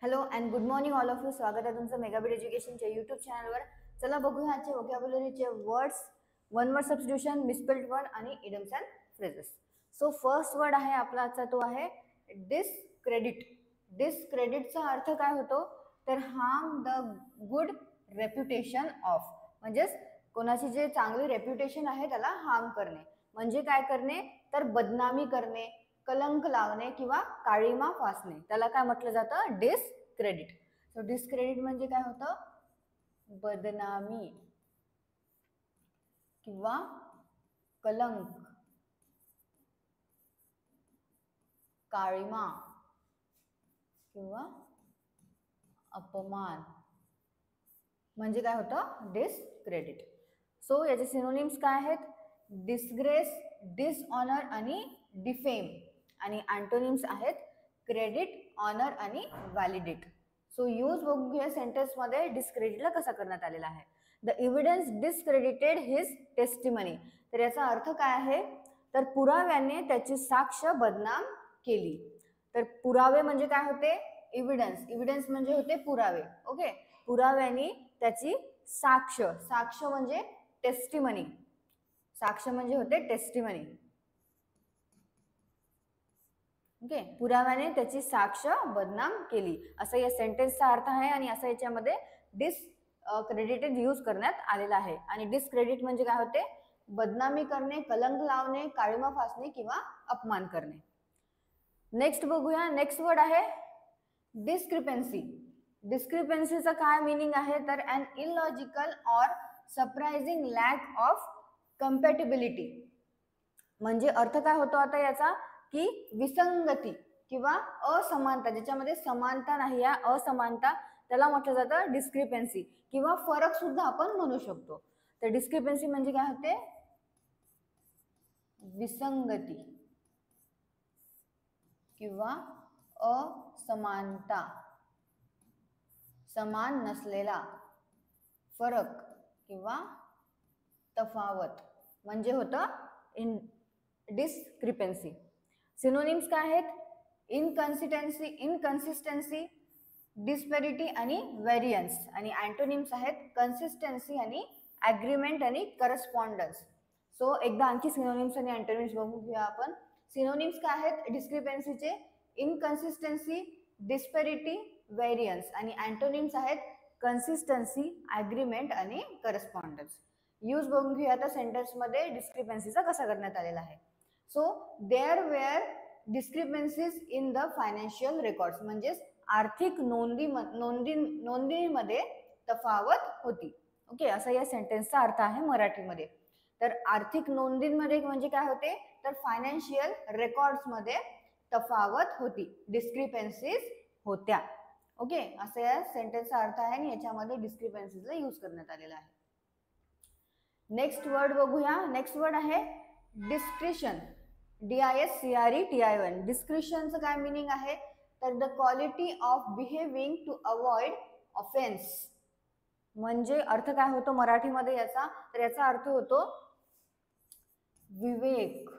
Hello and good morning all of you. स्वागत आहे तुमचं मेगाबिट एज्युकेशनच्या यूट्यूब चॅनलवर. चला बघूया आजचे व्होकॅब्युलरीचे words, one word substitution, misspelled word आणि idioms and phrases. So first word आहे आपला आजचा तो आहे डिसक्रेडिट. डिसक्रेडिटचा अर्थ काय होतो तर harm the good reputation of, म्हणजेच कोणाची जे चांगली रेप्युटेशन आहे त्याला हार्म करणे. म्हणजे काय करणे तर बदनामी करणे, कलंक लावणे किंवा काळीमा फासणे, त्याला काय म्हटलं जातं डिसक्रेडिट. सो डिसक्रेडिट म्हणजे काय होतं बदनामी किंवा कलंक, काळीमा किंवा अपमान म्हणजे काय होतं डिसक्रेडिट. सो याचे सिनोनिम्स काय आहेत डिसग्रेस, डिसऑनर आणि डिफेम, आणि अँटोनिम्स आहेत क्रेडिट, ऑनर आणि व्हॅलिडेट. सो यूज बघूया सेंटेन्स मध्ये डिसक्रेडिटला कसा करण्यात आलेला आहे. The evidence discredited his testimony. तर याचा अर्थ काय आहे तर पुराव्याने त्याची साक्ष बदनाम केली. तर पुरावे म्हणजे काय होते एव्हिडन्स, एव्हिडन्स म्हणजे होते पुरावे. ओके, पुराव्याने त्याची साक्ष, साक्ष म्हणजे टेस्टिमनी, साक्ष म्हणजे होते टेस्टिमनी. ओके, पुराव्याने त्याची साक्ष बदनाम केली असं या सेंटेन्सचा अर्थ आहे. आणि असं याच्यामध्ये डिसक्रेडिटेड यूज करण्यात आलेला आहे. आणि डिसक्रेडिट म्हणजे काय होते बदनामी करणे, कलंक लावणे, काळीमा फासणे किंवा अपमान करणे. नेक्स्ट बघूया, नेक्स्ट वर्ड आहे डिस्क्रिपन्सी. डिस्क्रिपन्सीचा काय मीनिंग आहे तर an illogical or surprising lack of compatibility. म्हणजे अर्थ काय होतो आता याचा की विसंगती किंवा असमानता, ज्याच्यामध्ये समानता नाही, या असमानता त्याला म्हटलं जातं डिस्क्रिपन्सी, किंवा फरक सुद्धा आपण म्हणू शकतो. तर डिस्क्रिपन्सी म्हणजे काय होते विसंगती किंवा असमानता, समान नसलेला, फरक किंवा तफावत म्हणजे होतं डिस्क्रिपन्सी. सिनोनिम्स काय आहेत इनकन्सिस्टन्सी, इनकन्सिस्टन्सी, डिस्पॅरिटी आणि व्हेरियन्स. आणि अँटोनिम्स आहेत कन्सिस्टन्सी आणि ॲग्रीमेंट आणि करस्पॉन्डन्स. सो एकदा आणखी सिनोनिम्स आणि अँटोनिम्स बघू घेऊया आपण. सिनोनिम्स काय आहेत डिस्क्रिपन्सीचे इनकन्सिस्टन्सी, डिस्पॅरिटी, व्हेरियन्स, आणि अँटोनिम्स आहेत कन्सिस्टन्सी, ॲग्रीमेंट आणि करस्पॉन्डन्स. यूज बघून घेऊया आता सेंटेन्समध्ये डिस्क्रिपन्सीचा कसा करण्यात आलेला आहे. So there were discrepancies in the financial records, म्हणजेच आर्थिक नोंदीमध्ये तफावत होती. ओके, असा या सेंटेन्सचा अर्थ आहे मराठीमध्ये. तर आर्थिक नोंदींमध्ये म्हणजे काय होते तर फायनान्शियल रेकॉर्ड्समध्ये तफावत होती, डिस्क्रिपन्सीज होत्या. ओके, असं या सेंटेन्सचा अर्थ आहे आणि याच्यामध्ये डिस्क्रिपन्सीजला यूज करण्यात आलेला आहे. नेक्स्ट वर्ड बघूया. नेक्स्ट वर्ड आहे डिस्क्रिशन, DISCRETION. डिस्क्रिशनचं काय मिनिंग आहे तर the quality of behaving to avoid offence. म्हणजे अर्थ काय होतो मराठीमध्ये याचा तर याचा अर्थ होतो विवेक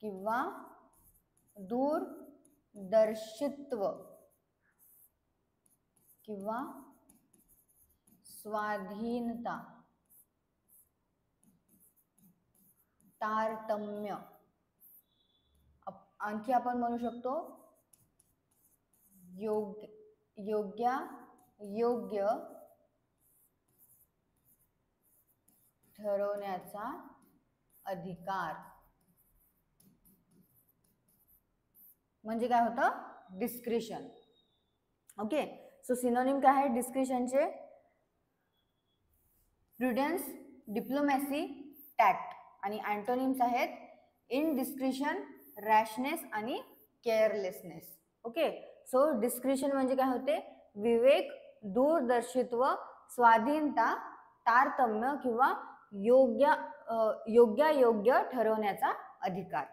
किंवा दूरदर्शित्व किंवा स्वाधीनता, तारतम्य. आणखी आपण म्हणू शकतो योग्य ठरवण्याचा अधिकार म्हणजे काय होतं डिस्क्रिशन. ओके, सो सिनोनिम काय आहे डिस्क्रिशनचे प्रुडन्स, डिप्लोमॅसी, टॅक्ट, आणि अँटोनिम्स आहेत इनडिस्क्रिशन, रॅशनेस आणि केअरलेसनेस. ओके, सो डिस्क्रिशन म्हणजे काय होते विवेक, दूरदर्शित्व, स्वाधीनता, तारतम्य किंवा योग्य ठरवण्याचा अधिकार.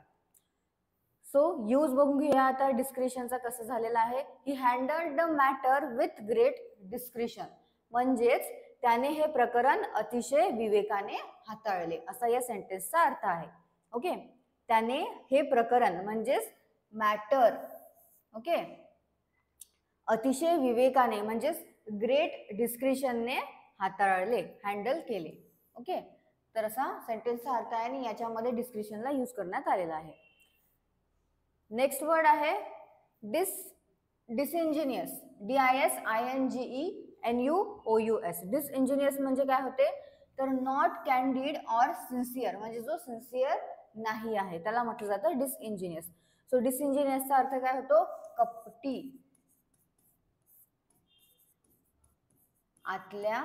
सो यूज बघून घेऊया आता डिस्क्रिशनचा कसं झालेला आहे. He handled the matter with great discretion, म्हणजेच त्याने हे प्रकरण अतिशय विवेकाने हाताळले असा या सेंटेन्सचा अर्थ आहे. ओके, त्याने हे प्रकरण म्हणजेच मॅटर, ओके, अतिशय विवेकाने म्हणजेच ग्रेट डिस्क्रिशनने हाताळले, हँडल केले. ओके, तर असा सेंटेन्सचा अर्थ आहे आणि याच्यामध्ये डिस्क्रिशनला यूज करण्यात आलेला आहे. नेक्स्ट वर्ड आहे डिसइंजिनियस. DISINGENUOUS. डिसइंजिनियस म्हणजे काय होते तर नॉट कॅन्डिड ऑर सिन्सिअर, म्हणजे जो सिन्सिअर नाही आहे त्याला म्हटलं जातं डिसइंजिनियस. सो डिसइंजिनियसचा अर्थ काय होतो कपटी, आतल्या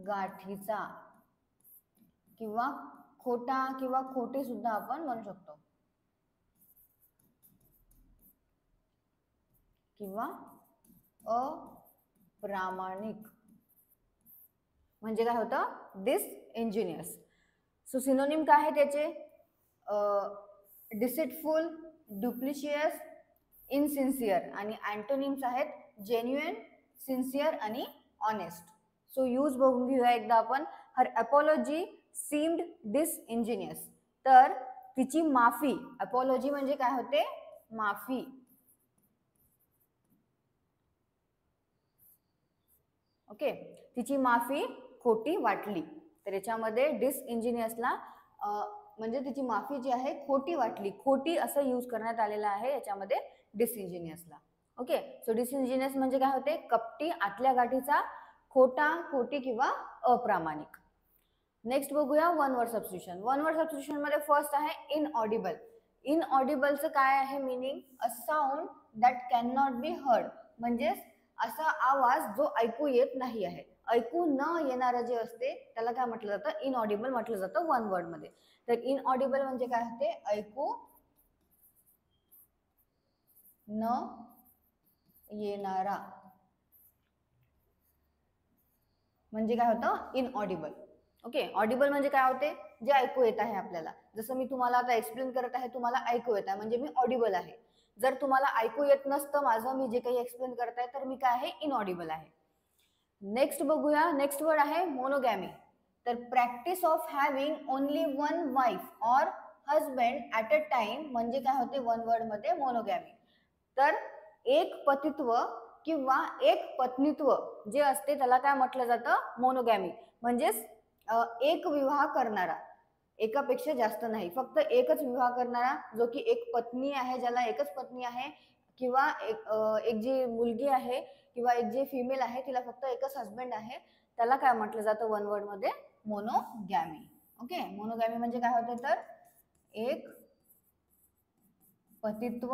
गाठीचा, किंवा खोटा किंवा खोटे सुद्धा आपण म्हणू शकतो, किंवा अप्रामाणिक म्हणजे काय होतं डिसइंजिनियस. सो सिनोनिम काय आहे त्याचे डिसिटफुल, डुप्लिशियस, इनसिन्सिअर, आणि अँटोनिम्स आहेत जेन्युइन, सिन्सिअर आणि ऑनेस्ट. सो यूज बघून घेऊया एकदा आपण. हर अपॉलॉजी सीम्ड डिसइंजिनियस, तर तिची माफी, अपॉलॉजी म्हणजे काय होते माफी, ओके, तिची माफी खोटी वाटली. तर याच्यामध्ये डिसइंजिनियसला म्हणजे तिची माफी जी आहे खोटी वाटली, खोटी असं यूज करण्यात आलेलं आहे याच्यामध्ये डिसइंजिनियसला. ओके, सो डिसइंजिनियस म्हणजे काय होते कपटी, आतल्या गाठीचा, खोटा, खोटी किंवा अप्रामाणिक. नेक्स्ट बघूया one word substitution. One word substitution मध्ये फर्स्ट आहे इनऑडिबल. इनऑडिबलचं काय आहे meaning, a sound that can not be heard, म्हणजे असा आवाज जो ऐकू येत नाही आहे. ऐकू न येणारं जे असते त्याला काय म्हटलं जातं इनऑडिबल म्हटलं जातं वन वर्ड मध्ये. तर इनऑडिबल म्हणजे काय होते ऐकू न येणारा, म्हणजे काय होतं इनऑडिबल. ओके, ऑडिबल म्हणजे काय होते जे ऐकू येत आहे आपल्याला. जसं मी तुम्हाला आता एक्सप्लेन करत आहे, तुम्हाला ऐकू येत आहे म्हणजे मी ऑडिबल आहे. जर तुम्हाला ऐकू येत नसतं माझं मी जे काही एक्सप्लेन करत आहे तर मी काय आहे इनऑडिबल आहे. नेक्स्ट बघूया, नेक्स्ट वर्ड आहे मोनोगॅमी. तर practice of having only one wife or husband at a time म्हणजे काय होते वन वर्ड मध्ये मोनोगॅमी. तर एक पतित्व किंवा एक पत्नीत्व जे असते त्याला काय म्हटलं जातं मोनोगॅमी, म्हणजेच एक विवाह करणारा, एकापेक्षा जास्त नाही, फक्त एकच विवाह करणारा, जो की एक पत्नी आहे, ज्याला एकच पत्नी आहे, किंवा एक जी मुलगी आहे किंवा एक जी फिमेल आहे तिला फक्त एकच हस्बंड आहे, त्याला काय म्हटलं जातं वन वर्ड मध्ये मोनोगॅमी. ओके, मोनोगॅमी म्हणजे काय होते तर एक पतित्व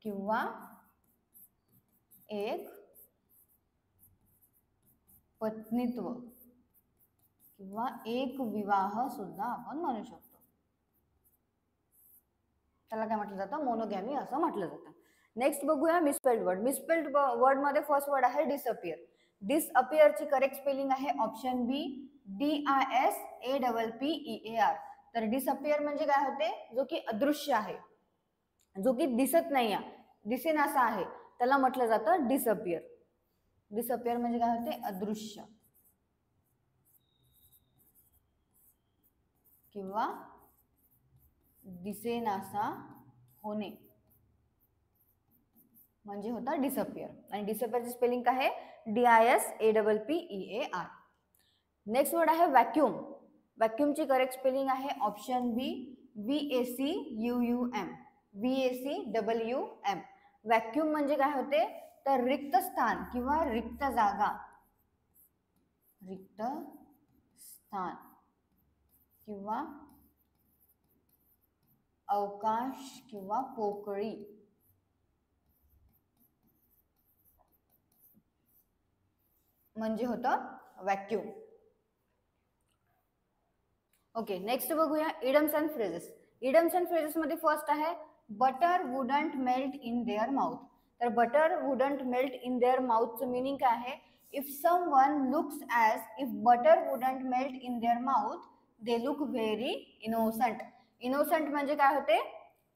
किंवा एक पत्नीत्व किंवा एक विवाह सुद्धा आपण म्हणू शकतो, त्याला काय म्हटलं जातं मोनोगॅमी असं म्हटलं जातं. नेक्स्ट बघूया मिसस्पेल्ड वर्ड. मिसस्पेल्ड वर्ड मध्ये फर्स्ट वर्ड आहे डिसअपियर. डिसअपियरची करेक्ट स्पेलिंग आहे ऑप्शन बी DISAPPEAR. तर डिसअपियर म्हणजे काय होते जो की अदृश्य आहे, जो की दिसत नाही आहे, दिसेनासा आहे, त्याला म्हटलं जातं डिसअपियर. डिसअपियर म्हणजे काय होते अदृश्य किंवा दिसेनासा होणे म्हणजे होता डिसअपियर. आणि डिसअपियरची स्पेलिंग काय आहे DISAPPEAR. नेक्स्ट वर्ड आहे व्हॅक्यूम. व्हॅक्यूमची करेक्ट स्पेलिंग आहे ऑप्शन बी VACUUM. VACWM. व्हॅक्यूम म्हणजे काय होते तर रिक्त स्थान किंवा रिक्त जागा, रिक्त स्थान किंवा अवकाश किंवा पोकळी म्हणजे होतं व्हॅक्यूम. ओके, नेक्स्ट बघूया idioms and phrases. Idioms and phrases मध्ये फर्स्ट आहे butter wouldn't melt in their mouth. तर butter wouldn't melt in their माउथचं मिनिंग काय आहे, if someone looks as if butter wouldn't melt in their mouth they look very innocent. Innocent म्हणजे काय होते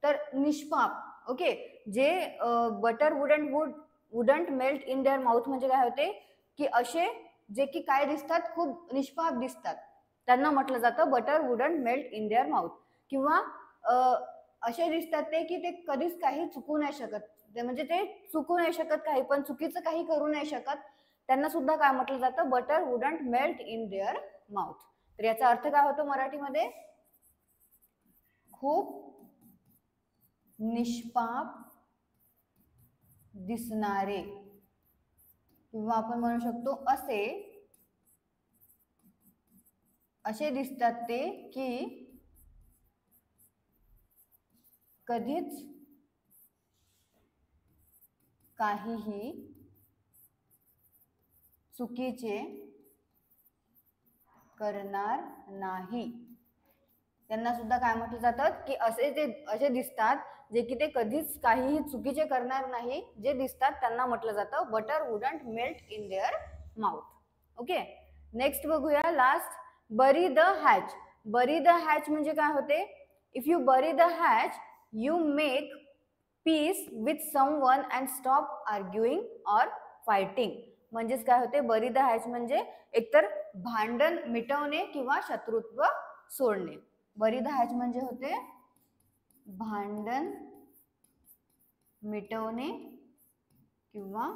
तर निष्पाप. ओके, जे butter wouldn't melt in their mouth म्हणजे काय होते की असे जे की काय दिसतात खूप निष्पाप दिसतात त्यांना म्हटलं जातं butter wouldn't melt in their mouth. किंवा असे दिसतात ते की ते कधीच काही चुकू नाही शकत, म्हणजे ते चुकू नाही शकत काही पण, चुकीचं काही करू नाही शकत. त्यांना सुद्धा काय म्हटलं जातं, butter wouldn't melt in their mouth. तर याचा अर्थ काय होतो मराठीमध्ये, खूप निष्पाप दिसणारे, किंवा आपण म्हणू शकतो असे दिसतात ते की कधीच काहीही चुकीचे करणार नाही. त्यांना सुद्धा काय म्हटलं जातं की असे दिसतात जे की ते कधीच काहीही चुकीचे करणार नाही, जे दिसतात त्यांना म्हटलं जातं butter wouldn't melt in their mouth. Okay, next बघूया last, bury the hatch. Bury the hatch म्हणजे काय होते, if you bury the hatch you make peace with someone and stop arguing or fighting. म्हणजेच काय होते, बरी द हॅच म्हणजे एकतर भांडण मिटवणे किंवा शत्रुत्व सोडणे. बरी द हॅच म्हणजे होते भांडण मिटवणे किंवा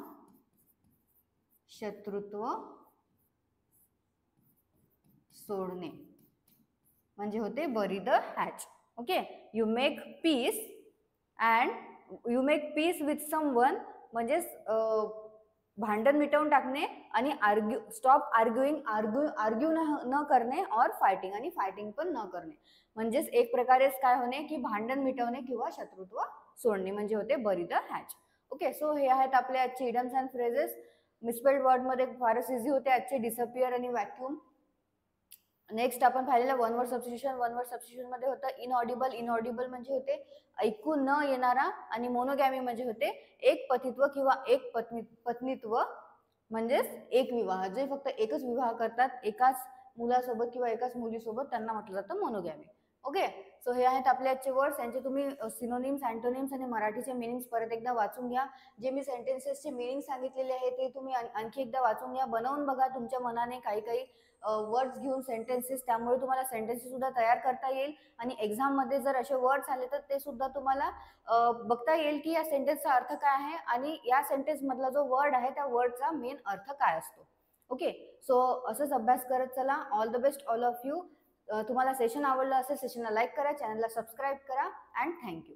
शत्रुत्व सोडणे, म्हणजे होते bury the hatch. Okay, you make peace and you make peace with someone म्हणजे भांडण मिटवून टाकणे, आणि स्टॉप आर्ग्यू न करणे, और फायटिंग, आणि फायटिंग पण न करणे. म्हणजेच एक प्रकारे काय होणे की भांडण मिटवणे किंवा शत्रुत्व सोडणे, म्हणजे होते bury the hatch. Okay, so हे आहेत आपले आजचे इडम्स अँड फ्रेजेस. मिसस्पेल्ड वर्ड मध्ये फारच इझी होते आजचे, डिसअपियर आणि व्हॅक्यूम. नेक्स्ट आपण पाहिलेलं one word substitution. One word substitution मध्ये होतं इनऑडिबल. इनऑडिबल म्हणजे होते ऐकू न येणारा, आणि मोनोगॅमी म्हणजे होते एक पतित्व किंवा एक पत्नीत्व, म्हणजेच एक विवाह, जे फक्त एकच विवाह करतात एकाच मुलासोबत किंवा एकाच मुलीसोबत, त्यांना म्हटलं जातं मोनोगॅमी. ओके, सो हे आहेत आपले आजचे वर्ड्स. यांचे तुम्ही सिनोनिम्स, अँटोनिम्स आणि मराठीचे मिनिंग्स परत एकदा वाचून घ्या. जे मी सेंटेन्सेसचे मिनिंग सांगितलेले आहे ते तुम्ही आणखी एकदा वाचून घ्या, बनवून बघा तुमच्या मनाने काही काही वर्ड्स घेऊन सेंटेन्सेस, त्यामुळे तुम्हाला सेंटेन्सेस सुद्धा तयार करता येईल. आणि एक्झाम मध्ये जर असे वर्ड्स आले तर ते सुद्धा तुम्हाला बघता येईल की या सेंटेन्सचा अर्थ काय आहे, आणि या सेंटेन्स मधला जो वर्ड आहे त्या वर्डचा मेन अर्थ काय असतो. ओके, सो असंच अभ्यास करत चला. All the best all of you. तुम्हाला सेशन आवडलं असेल, सेशनला लाईक करा, चॅनलला सबस्क्राईब करा, अँड थँक्यू.